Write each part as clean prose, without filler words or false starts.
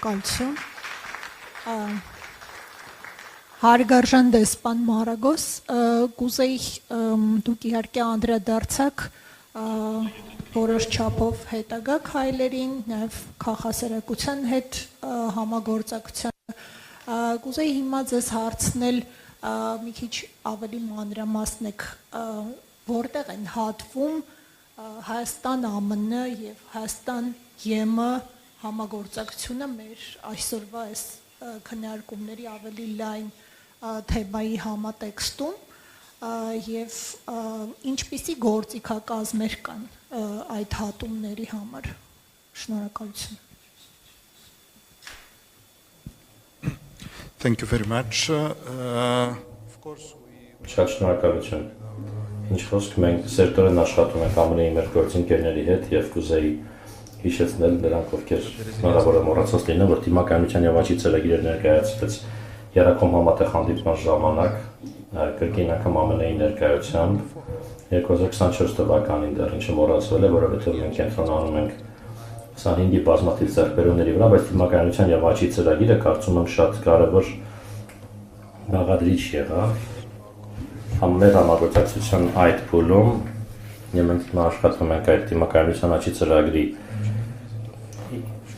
Շնորհակալություն։ Հարգարժան դեսպան Մարագոս, կուզեի դուք իհարկե անդրադարձաք որոշ չափով հետագա քայլերին, նաև քաղաքասերակցության հետ համագործակցության։ Կուզեի հիմա ձեզ հարցնել մի քիչ ավելի մանրամասնեք, որտեղ են հատվում Հայաստան ԱՄՆ եւ Հայաստան ԵՄ համագործակցությունը մեր այսօրվա այս քննարկումների ավելի լայն թեմայի համատեքստում եւ ինչպիսի գործիքակազմեր կան այդ հատումների համար։ Շնորհակալություն։ Thank you very much. Of course we Շատ շնորհակալություն։ Ինչ խոսք մենք սերտորեն աշխատում ենք ԱՄՆ-ի մեր գործընկերների հետ եւ կուզեի հիշեցնել նրանք, ովքեր հնարավոր է մոռացած լինեն, որ դիմակայունության եւ աճի ծրագիրը ներկայացվեց Երակոմ համատեղ հանդիպման ժամանակ կրկին անգամ ԱՄՆ-ի ներկայությամբ 2024 թվականին դեռ ինչը մոռացվել է, որովհետեւ մենք կենտրոնանում ենք 25-ի բազմաթիվ ձեռքբերումների վրա, բայց դիմակայունության եւ աճի ծրագիրը կարծում եմ շատ կարեւոր բաղադրիչ եղավ մեր համագործակցության այդ փուլում եւ մենք հիմա աշխատում ենք այդ դիմակայունության աճի ծրագրի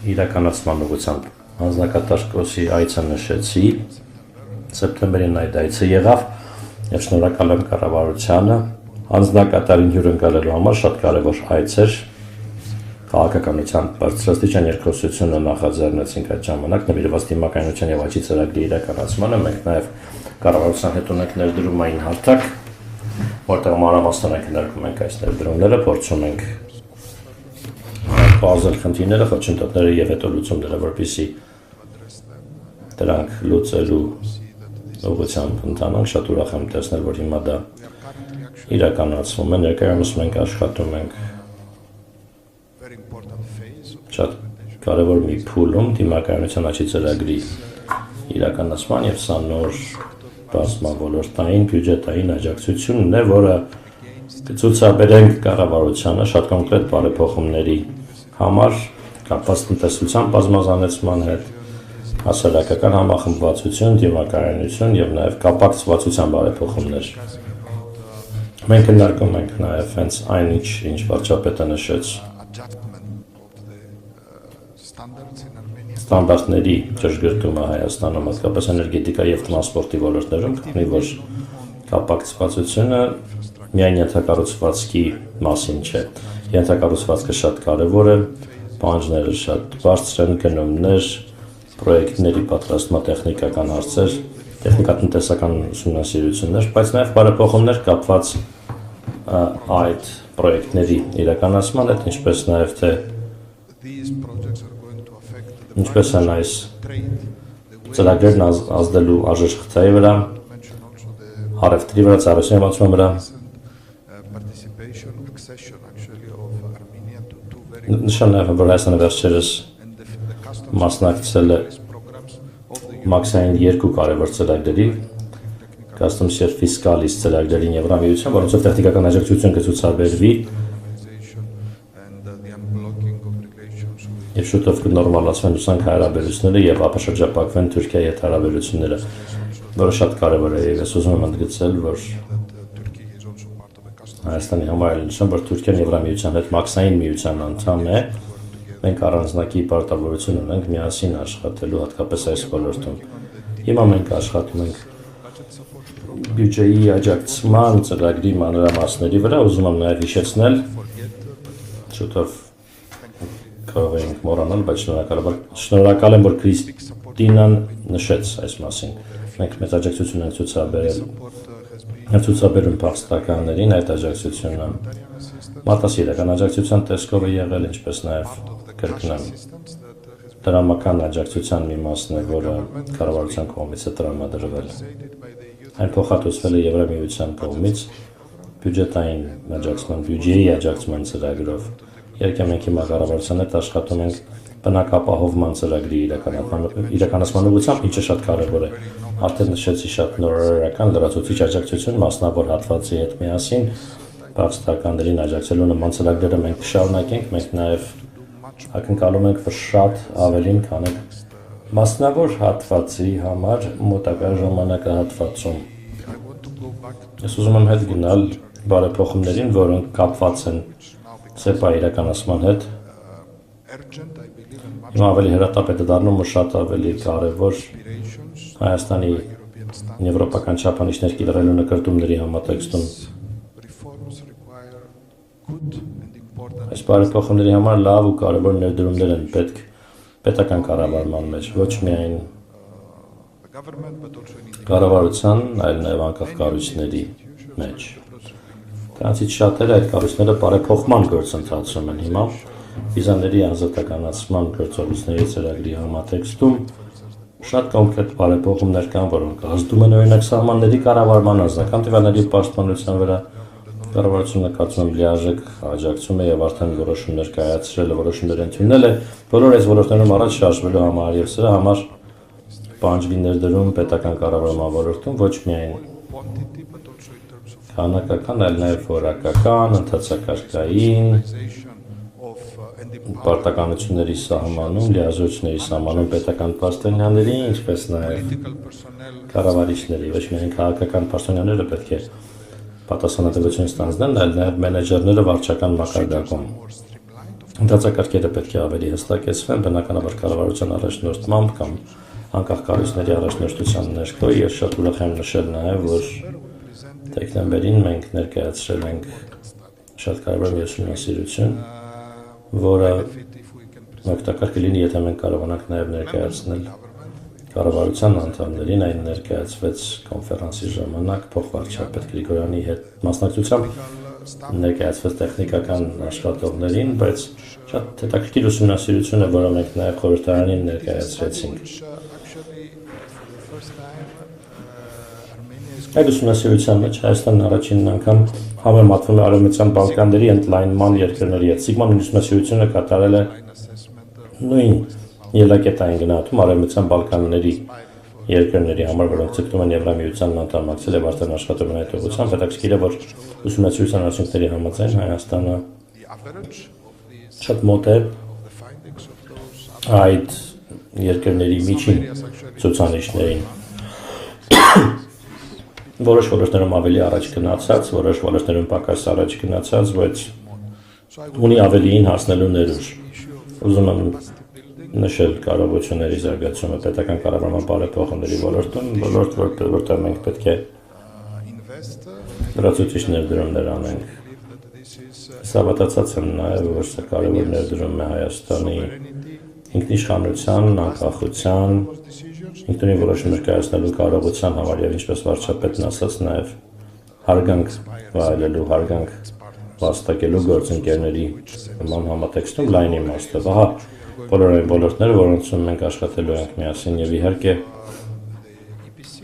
իրականացման ուղղությամբ հանձնակատար կոսի այցը նշեցի սեպտեմբերին այդ այցը եղավ եւ շնորհակալ եմ կառավարությանը հանձնակատարին հյուրընկալելու համար շատ կարեւոր այց էր քաղաքականության բարձրաստիճան երկխոսությունը նախաձեռնեցինք այդ ժամանակ նվիրված դիմակայունության եւ աճի ծրագրի իրականացմանը մենք նաեւ կառավարության հետ ունենք ներդրումային հարթակ որտեղ մանրամասնորեն քննարկում ենք այս ներդրումները փորձում ենք բազալ խնդիրները, խոչընդոտները եւ հետո լուծումները, որպեսզի դրանք լուծելու ուղղությամբ ընթանանք, շատ ուրախ եմ տեսնել, որ հիմա դա իրականացվում է, ներկայումս մենք աշխատում ենք շատ կարևոր մի փուլում դիմակայունության աճի ծրագրի իրականացման եւ սա նոր բազմավոլորտային բյուջետային աջակցությունն է, որը կցուցաբերենք կառավարությանը շատ կոնկրետ բարեփոխումների համար կապված տնտեսության բազմազանեցման հետ, հասարակական համախմբվածություն, դիմակայունություն եւ նաեւ կապակցվածության բարեփոխումներ։ Մենք քննարկում ենք նաեւ հենց այն ինչ վարչապետը նշեց ստանդարտների ճշգրտումը Հայաստանում, հատկապես էներգետիկա եւ տրանսպորտի ոլորտներում, քանի որ կապակցվածությունը միայն ենթակառուցվածքի մասին չէ։ Ենթակառուցվածքը շատ կարևոր է, պահանջները շատ բարձր են, գնումներ, պրոյեկտների պատրաստման տեխնիկական հարցեր, տեխնիկատնտեսական ուսումնասիրություններ, բայց նաեւ բարեփոխումներ կապված այդ պրոյեկտների իրականացման հետ, ինչպես նաեւ թե ինչպես են այս ծրագրերն ազդելու արժեշտության վրա, առևտրի վրա, ծառայության վրա։ Նշան նաև որ Հայաստանը վերջերս մասնակցել է մաքսային 2 կարևոր ծրագրերի, Customs եւ Fiscalis ծրագրերին Եվրամիության, որոնցով տեխնիկական աջակցություն կցուցաբերվի եւ շուտով կնորմալացվեն ուսանք հարաբերությունները եւ ապաշրջապակվեն Թուրքիայի հետ հարաբերությունները, որը շատ կարեւոր է եւ ես ուզում եմ ընդգծել, որ Հայաստանի համար նշեմ, որ Թուրքիան Եվրամիության հետ մաքսային միության անդամ է, մենք առանձնակի պարտավորություն ունենք միասին աշխատելու հատկապես այս ոլորտում։ Հիմա մենք աշխատում ենք բյուջեի աջակցման ծրագրի մանրամասների վրա, ուզում եմ նաեւ հիշեցնել շուտով կարող ենք մոռանալ, բայց շնորհակալ եմ, որ Քրիստինան նշեց այս մասին։ Մենք մեծ աջակցություն ենք ցուցաբերում փախստականներին, այդ աջակցությունը մատասիրական աջակցության տեսքով է եղել, ինչպես նաև կրկնեմ դրամական աջակցության մի մասն է, որը կառավարության կողմից է տրամադրվել։ Այն փոխհատուցվել է Եվրամիության կողմից բյուջետային աջակցման, բյուջեի աջակցման ծրագրով։ Երբ մենք հիմա կառավարության հետ աշխատում ենք բնակապահովման ծրագրի իրականացման ուղղությամբ, ինչը շատ կարևոր է։ Արդեն նշեցի շատ նորարարական լրացուցիչ աջակցություն մասնավոր հատվածի հետ միասին, փախստականներին աջակցելու նման ծրագրերը մենք կշարունակենք, մենք նաև ակնկալում ենք, որ շատ ավելին, քան Մասնավոր հատվածի համար մոտակա ժամանակահատվածում I want to go back to ես ուզում եմ հետ գնալ բարեփոխումներին, որոնք կապված են ՍԵՊԱ իրականացման հետ։ urgent, I believe, and much Հիմա ավելի հրատապետ է դառնում ու շատ ավելի կարևոր aspirations, Հայաստանի European standards. եվրոպական չափանիշներ կիրառելու նկարտումների համատեքստում։ Reforms require good and important Այս բարեփոխումների համար լավ ու կարևոր ներդրումներ են պետք պետական կառավարման մեջ, ոչ միայն the government, but also in կառավարության, այլ նաև անկախ կառույցների մեջ։ Դրանցից շատերը այդ կառույցները բարեփոխման գործընթացում են հիմա վիզաների ազատականացման գործողությունների ծրագրի համատեքստում շատ կոնկրետ բարեփոխումներ կան, որոնք ազդում են օրինակ սահմանների կառավարման անձնական տվյալների պաշտպանության վրա։ Կառավարությունը կարծում եմ լիարժեք աջակցում է եւ արդեն որոշումներ կայացրել, որոշումներ ընդունել է բոլոր այս ոլորտներում առաջ շարժվելու համար եւ սրա համար պահանջվի ներդրում պետական կառավարման ոլորտում ոչ միայն quantity, but also in terms of քանակական, այլ նաև որակական, ընթացակարգային of and the պարտականությունների սահմանում, լիազորությունների սահմանում պետական պաշտոնյաների, ինչպես նաև political personnel կառավարիչների, ոչ միայն քաղաքական պաշտոնյաները պետք է պատասխանատվություն ստանձնեն, այլ նաև մենեջերները վարչական մակարդակում։ more streamlined. Of Ընթացակարգերը պետք է ավելի հստակեցվեն, բնականաբար կառավարության առաջնորդմամբ կամ անկախ կառույցների առաջնորդության ներքո ես շատ ուրախ եմ նշել նաև, որ դեկտեմբերին մենք ներկայացրել ենք շատ կարևոր մի ուսումնասիրություն, որը if we can օգտակար կլինի, եթե մենք կարողանանք նաև ներկայացնել կառավարության անդամներին, այն ներկայացվեց կոնֆերանսի ժամանակ փոխվարչապետ Գրիգորյանի հետ մասնակցությամբ ներկայացվեց տեխնիկական աշխատողներին, բայց շատ հետաքրքիր ուսումնասիրություն է, որը մենք նաև խորհրդարանին ներկայացրեցինք։ actually for the first time Armenia is Այդ ուսումնասիրության մեջ Հայաստանն առաջին անգամ համեմատվում է Արևմտյան Բալկանների ընդլայնման երկրների հետ։ Սիգման ուսումնասիրությունը կատարել է an assessment of նույն ելակետային գնահատում Արևմտյան Բալկանների երկրների համար, որոնք ցկտում են Եվրամիությանն անդամակցել եւ արդեն աշխատում են այդ ուղղությամբ, հետաքրքիր է, որ ուսումնասիրության արդյունքների համաձայն Հայաստանը the average of these շատ մոտ է the findings of those այդ երկրների միջին ցուցանիշներին։ Որոշ ոլորտներում ավելի առաջ գնացած, որոշ ոլորտներում պակաս առաջ գնացած, բայց ունի ավելիին հասնելու ներուժ։ Ուզում եմ նշել կարողությունների զարգացումը պետական կառավարման բարեփոխումների ոլորտում, ոլորտ, որտեղ մենք պետք է invest. լրացուցիչ ներդրումներ անենք։ Believe that this is Սավատացած եմ նաև, որ սա կարևոր ներդրում է Հայաստանի ինքնիշխանության, անկախության, decisions ինքնուրույն որոշումներ կայացնելու կարողության համար եւ ինչպես վարչապետն ասաց, նաև հարգանք վայելելու, հարգանք վաստակելու գործընկերների նման համատեքստում լայն իմաստով։ Ահա բոլոր այն ոլորտները, որոնցում մենք աշխատելու ենք միասին եւ իհարկե EPC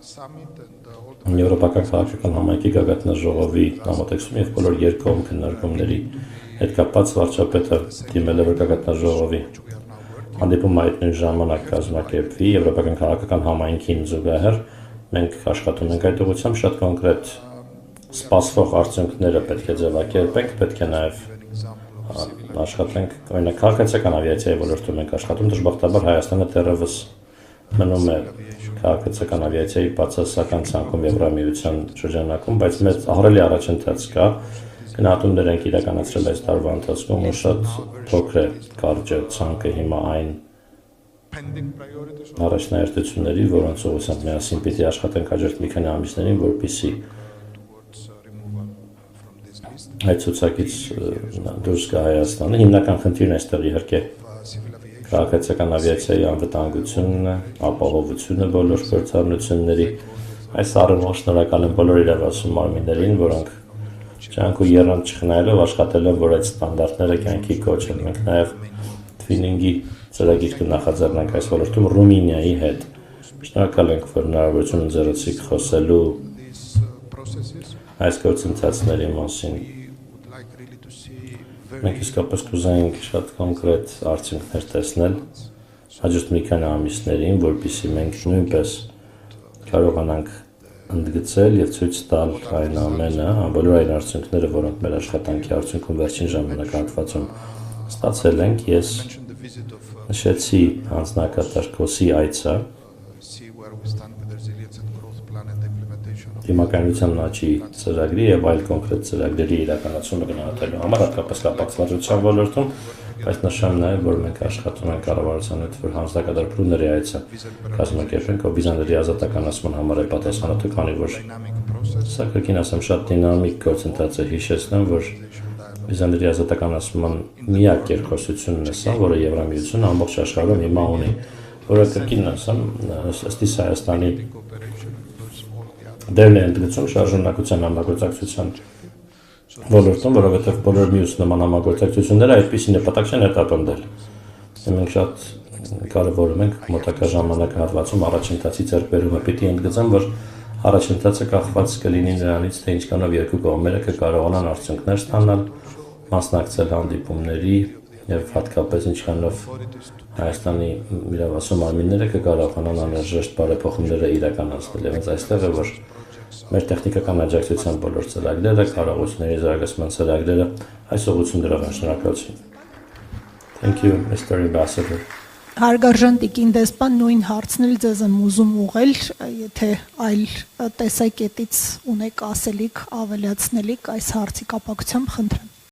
summit and all Եվրոպական քաղաքական համայնքի գագաթնաժողովի համատեքստում եւ բոլոր երկկողմ քննարկումների հետ կապված վարչապետը դիմել է գագաթնաժողովի հանդիպում այդ նույն ժամանակ կազմակերպվի Եվրոպական քաղաքական համայնքին զուգահեռ մենք աշխատում ենք այդ ուղղությամբ շատ կոնկրետ սպասվող արդյունքները պետք է ձևակերպենք, պետք է նաև աշխատենք, օրինակ քաղաքացիական ավիացիայի ոլորտում ենք աշխատում, դժբախտաբար Հայաստանը դեռևս մնում է քաղաքացիական ավիացիայի բացասական ցանկում Եվրամիության շրջանակում, բայց մեծ ահռելի առաջընթաց կա, գնահատումներ ենք իրականացրել այս տարվա ընթացքում ու շատ փոքր է կարճ ցանկը հիմա այն pending priorities of առաջնահերթությունների, որոնց ուղղությամբ միասին պիտի աշխատենք հաջորդ մի քանի ամիսներին, որպեսզի towards removal from this list. այդ ցուցակից դուրս գա Հայաստանը։ Հիմնական խնդիրն այստեղ իհարկե Civil aviation քաղաքացիական ավիացիայի անվտանգությունն է, ապահովությունը բոլոր գործառնությունների։ Այս առումով շնորհակալ եմ բոլոր իրավասու մարմիններին, որոնք ջանք ու եռանդ չխնայելով աշխատել են, որ այդ ստանդարտները կյանքի կոչեն։ Մենք նաև թվինինգի ծրագիր կնախաձեռնենք այս ոլորտում Ռումինիայի հետ։ Շնորհակալ ենք, որ հնարավորություն ընձեռեցիք խոսելու these processes. այս գործընթացների մասին։ We would like really to see Մենք իսկապես կուզենք շատ կոնկրետ արդյունքներ տեսնել հաջորդ մի քանի ամիսներին, որպեսզի մենք նույնպես կարողանանք ընդգծել եւ ցույց տալ այն ամենը, բոլոր այն արդյունքները, որոնք մեր աշխատանքի արդյունքում վերջին ժամանակահատվածում ստացել ենք։ Ես mention the visit of նշեցի հանձնակատար Քոսի այցը, see where we stand with the resilience and growth plan and the implementation of դիմակայունության աճի ծրագրի եւ այլ կոնկրետ ծրագրերի իրականացումը գնահատելու համար հատկապես կապակցվածության ոլորտում, բայց նշեմ նաեւ, որ մենք աշխատում ենք կառավարության հետ, որ հանձնակատար Բրուների այցը կազմակերպենք, ով վիզաների ազատականացման համար է պատասխանատու, քանի որ dynamic process. սա կրկին ասեմ շատ դինամիկ գործընթաց է, հիշեցնեմ, որ վիզաների ազատականացման միակ երկխոսությունն է սա, որը Եվրամիությունը ամբողջ աշխարհում հիմա ունի, որը կրկին ասեմ, ըստ Հայաստանի դերն է ընդգծում շարժունակության համագործակցության ոլորտում, որովհետև բոլոր մյուս նման համագործակցությունները այդպիսի նպատակ չեն հետապնդել։ Մենք շատ կարևորում ենք մոտակա ժամանակահատվածում առաջընթացի ձեռքբերումը, պիտի ընդգծեմ, որ առաջընթացը կախված կլինի նրանից, թե ինչքանով երկու կողմերը կկարողանան արդյունքներ ստանալ, մասնակցել հանդիպումների եւ հատկապես ինչքանով Հայաստանի իրավասու մարմինները կկարողանան անհրաժեշտ բարեփոխումները իրականացնել։ Եվ հենց այստեղ է, որ մեր տեխնիկական աջակցության բոլոր ծրագրերը, կարողությունների զարգացման ծրագրերը այս ուղղություններով են։ Շնորհակալություն։ Thank you, Mr. Ambassador. Հարգարժան տիկին դեսպան, նույն հարցն էլ ձեզ եմ ուզում ուղղել, եթե այլ տեսակետից ունեք ասելիք, ավելացնելիք այս հարցի կապակցությամբ, խնդրեմ։